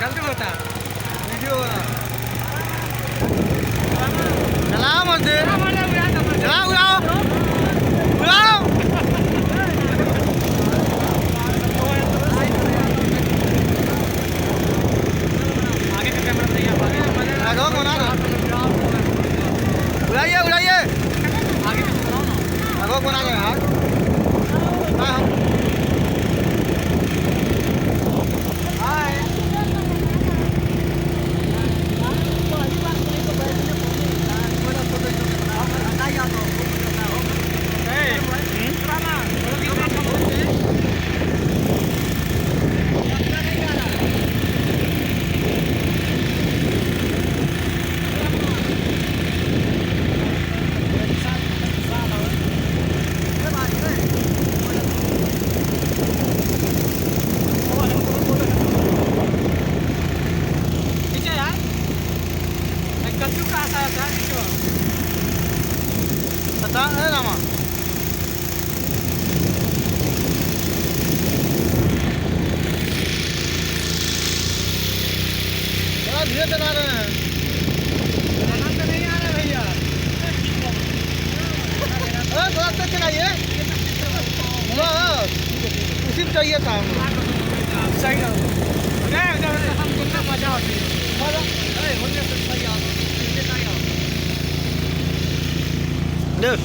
जल्दी बता वीडियो बना चलाओ मत दे चलाओ उड़ाओ उड़ाओ आगे का कैमरा नहीं आ पा रहा आगे बना उड़ाइए उड़ाइए आगे का चलाओ ना आगे बना दो यार हाँ बता है रामा बड़ा धीरे चला रहे हैं तो नहीं आ रहा भैया थोड़ा तेज चलाइए उसी में चाहिए था सही हम कितना मजा होती है देख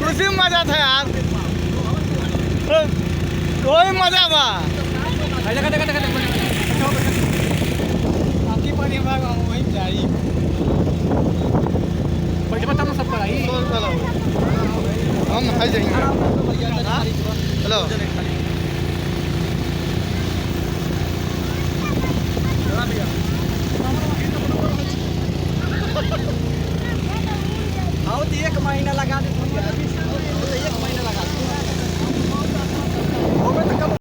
उसी मजा था यार कोई मजा बा आपकी पानी भाग वहीं जाई बैठ बता सब पर आई चलो हम है जाएंगे हेलो